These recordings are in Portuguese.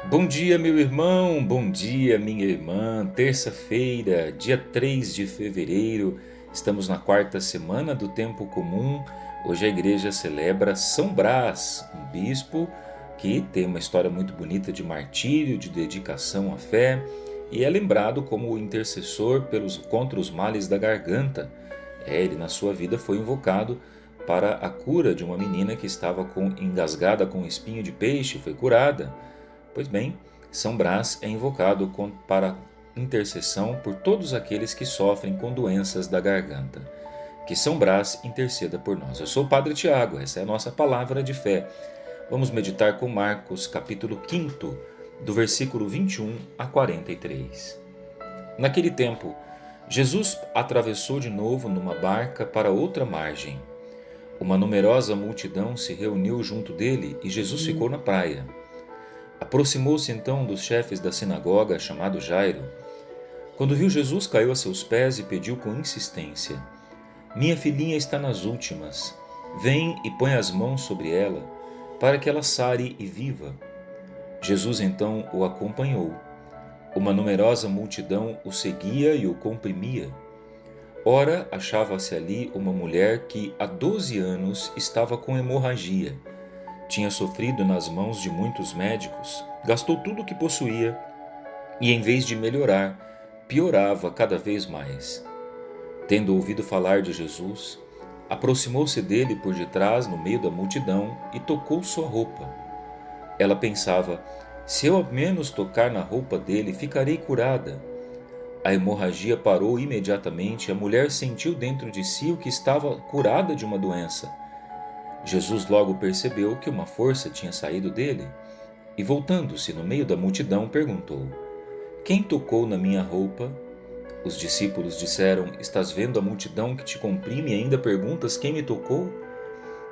Bom dia, meu irmão, bom dia, minha irmã. Terça-feira, dia 3 de fevereiro, estamos na quarta semana do tempo comum. Hoje a igreja celebra São Brás, um bispo que tem uma história muito bonita de martírio, de dedicação à fé e é lembrado como o intercessor contra os males da garganta. Ele, na sua vida, foi invocado para a cura de uma menina que estava engasgada com um espinho de peixe, foi curada. Pois bem, São Brás é invocado para intercessão por todos aqueles que sofrem com doenças da garganta. Que São Brás interceda por nós. Eu sou o Padre Tiago, essa é a nossa palavra de fé. Vamos meditar com Marcos, capítulo 5, do versículo 21 a 43. Naquele tempo, Jesus atravessou de novo numa barca para outra margem. Uma numerosa multidão se reuniu junto dele e Jesus ficou na praia. Aproximou-se então dos chefes da sinagoga, chamado Jairo. Quando viu Jesus, caiu a seus pés e pediu com insistência: Minha filhinha está nas últimas. Vem e põe as mãos sobre ela, para que ela sare e viva. Jesus então o acompanhou. Uma numerosa multidão o seguia e o comprimia. Ora, achava-se ali uma mulher que há 12 anos estava com hemorragia. Tinha sofrido nas mãos de muitos médicos, gastou tudo o que possuía e, em vez de melhorar, piorava cada vez mais. Tendo ouvido falar de Jesus, aproximou-se dele por detrás, no meio da multidão, e tocou sua roupa. Ela pensava: se eu ao menos tocar na roupa dele, ficarei curada. A hemorragia parou imediatamente e a mulher sentiu dentro de si o que estava curada de uma doença. Jesus logo percebeu que uma força tinha saído dele e, voltando-se no meio da multidão, perguntou: Quem tocou na minha roupa? Os discípulos disseram: Estás vendo a multidão que te comprime e ainda perguntas quem me tocou?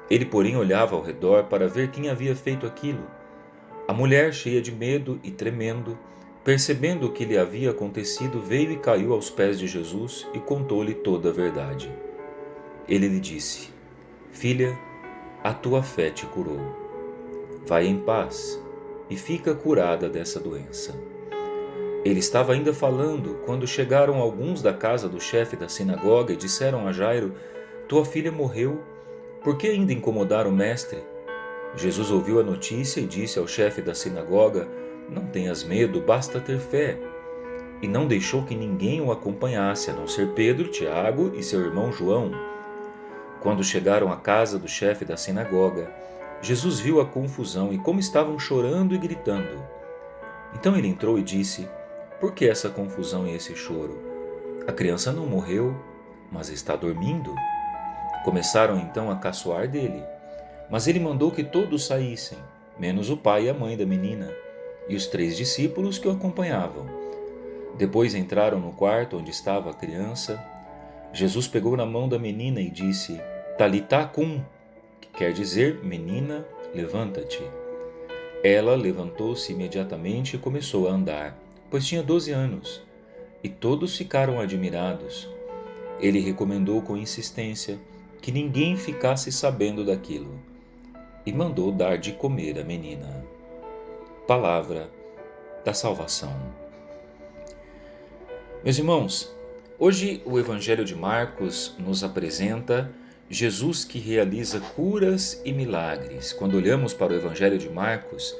Ele, porém, olhava ao redor para ver quem havia feito aquilo. A mulher, cheia de medo e tremendo, percebendo o que lhe havia acontecido, veio e caiu aos pés de Jesus e contou-lhe toda a verdade. Ele lhe disse: Filha, a tua fé te curou. Vai em paz e fica curada dessa doença. Ele estava ainda falando quando chegaram alguns da casa do chefe da sinagoga e disseram a Jairo: Tua filha morreu, por que ainda incomodar o mestre? Jesus ouviu a notícia e disse ao chefe da sinagoga: Não tenhas medo, basta ter fé. E não deixou que ninguém o acompanhasse, a não ser Pedro, Tiago e seu irmão João. Quando chegaram à casa do chefe da sinagoga, Jesus viu a confusão e como estavam chorando e gritando. Então ele entrou e disse: Por que essa confusão e esse choro? A criança não morreu, mas está dormindo. Começaram então a caçoar dele. Mas ele mandou que todos saíssem, menos o pai e a mãe da menina, e os 3 discípulos que o acompanhavam. Depois entraram no quarto onde estava a criança. Jesus pegou na mão da menina e disse: Talitá cum, que quer dizer: Menina, levanta-te. Ela levantou-se imediatamente e começou a andar, pois tinha 12 anos, e todos ficaram admirados. Ele recomendou com insistência que ninguém ficasse sabendo daquilo e mandou dar de comer à menina. Palavra da salvação. Meus irmãos, hoje o Evangelho de Marcos nos apresenta Jesus que realiza curas e milagres. Quando olhamos para o Evangelho de Marcos,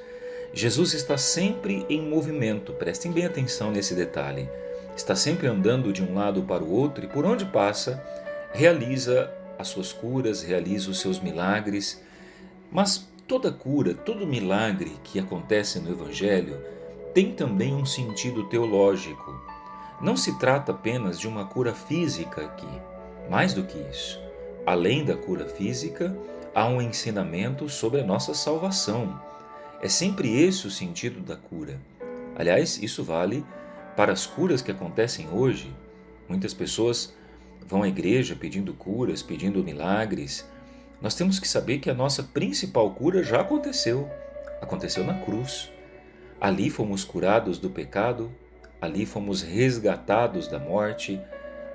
Jesus está sempre em movimento, prestem bem atenção nesse detalhe. Está sempre andando de um lado para o outro e por onde passa, realiza as suas curas, realiza os seus milagres. Mas toda cura, todo milagre que acontece no Evangelho tem também um sentido teológico. Não se trata apenas de uma cura física aqui, mais do que isso. Além da cura física, há um ensinamento sobre a nossa salvação. É sempre esse o sentido da cura. Aliás, isso vale para as curas que acontecem hoje. Muitas pessoas vão à igreja pedindo curas, pedindo milagres. Nós temos que saber que a nossa principal cura já aconteceu. Aconteceu na cruz. Ali fomos curados do pecado, ali fomos resgatados da morte.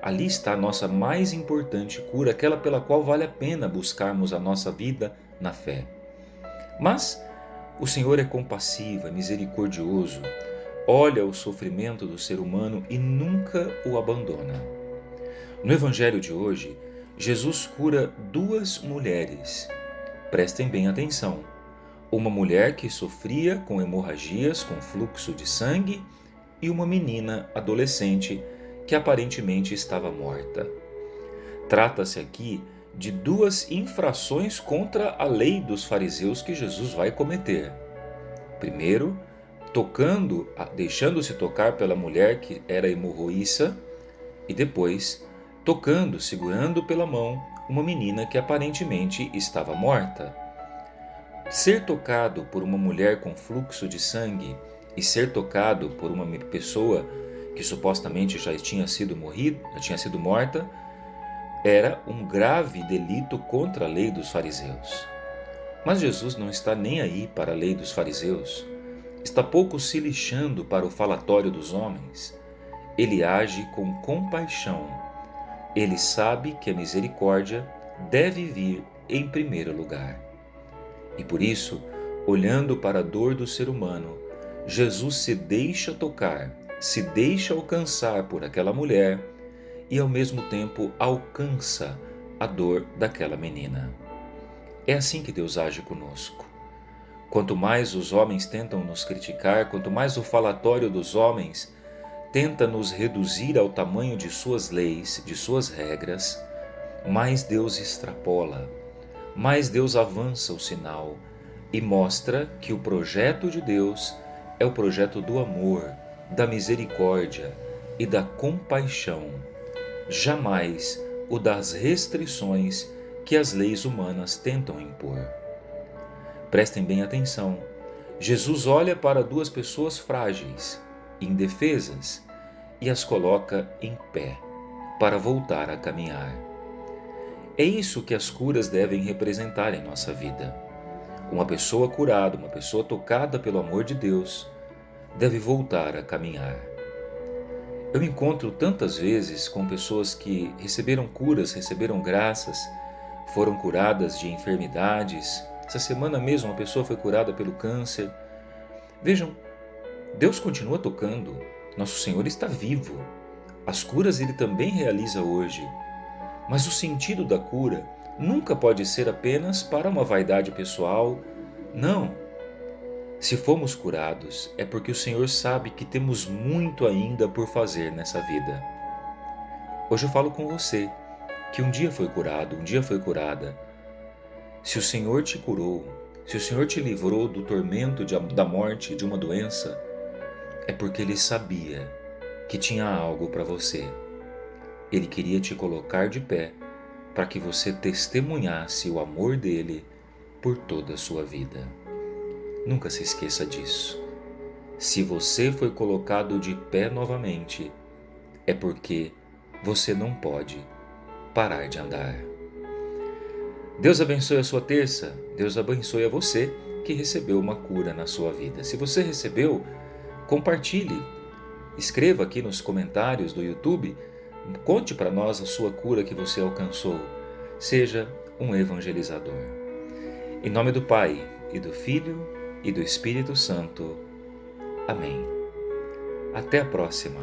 Ali está a nossa mais importante cura, aquela pela qual vale a pena buscarmos a nossa vida na fé. Mas O Senhor é compassivo, é misericordioso, olha o sofrimento do ser humano e nunca o abandona. No Evangelho de hoje, Jesus cura duas mulheres. Prestem bem atenção. Uma mulher que sofria com hemorragias, com fluxo de sangue, e uma menina adolescente que aparentemente estava morta. Trata-se aqui de duas infrações contra a lei dos fariseus que Jesus vai cometer. Primeiro, deixando-se tocar pela mulher que era hemorroíça, e depois, segurando pela mão, uma menina que aparentemente estava morta. Ser tocado por uma mulher com fluxo de sangue e ser tocado por uma pessoa que supostamente já tinha sido morta, era um grave delito contra a lei dos fariseus. Mas Jesus não está nem aí para a lei dos fariseus, está pouco se lixando para o falatório dos homens. Ele age com compaixão. Ele sabe que a misericórdia deve vir em primeiro lugar. E por isso, olhando para a dor do ser humano, Jesus se deixa tocar, se deixa alcançar por aquela mulher e ao mesmo tempo alcança a dor daquela menina. É assim que Deus age conosco. Quanto mais os homens tentam nos criticar, quanto mais o falatório dos homens tenta nos reduzir ao tamanho de suas leis, de suas regras, mais Deus extrapola, mais Deus avança o sinal e mostra que o projeto de Deus é o projeto do amor, da misericórdia e da compaixão, jamais o das restrições que as leis humanas tentam impor. Prestem bem atenção. Jesus olha para duas pessoas frágeis, indefesas, e as coloca em pé para voltar a caminhar. É isso que as curas devem representar em nossa vida. Uma pessoa curada, uma pessoa tocada pelo amor de Deus, deve voltar a caminhar. Eu me encontro tantas vezes com pessoas que receberam curas, receberam graças, foram curadas de enfermidades. Essa semana mesmo uma pessoa foi curada pelo câncer. Vejam, Deus continua tocando, nosso Senhor está vivo. As curas Ele também realiza hoje. Mas o sentido da cura nunca pode ser apenas para uma vaidade pessoal. Não. Se fomos curados, é porque o Senhor sabe que temos muito ainda por fazer nessa vida. Hoje eu falo com você, que um dia foi curado, um dia foi curada. Se o Senhor te curou, se o Senhor te livrou do tormento da morte, de uma doença, é porque Ele sabia que tinha algo para você. Ele queria te colocar de pé para que você testemunhasse o amor dele por toda a sua vida. Nunca se esqueça disso. Se você foi colocado de pé novamente, é porque você não pode parar de andar. Deus abençoe a sua terça, Deus abençoe a você que recebeu uma cura na sua vida. Se você recebeu, compartilhe, escreva aqui nos comentários do YouTube, conte para nós a sua cura que você alcançou. Seja um evangelizador. Em nome do Pai, e do Filho, e do Espírito Santo. Amém. Até a próxima.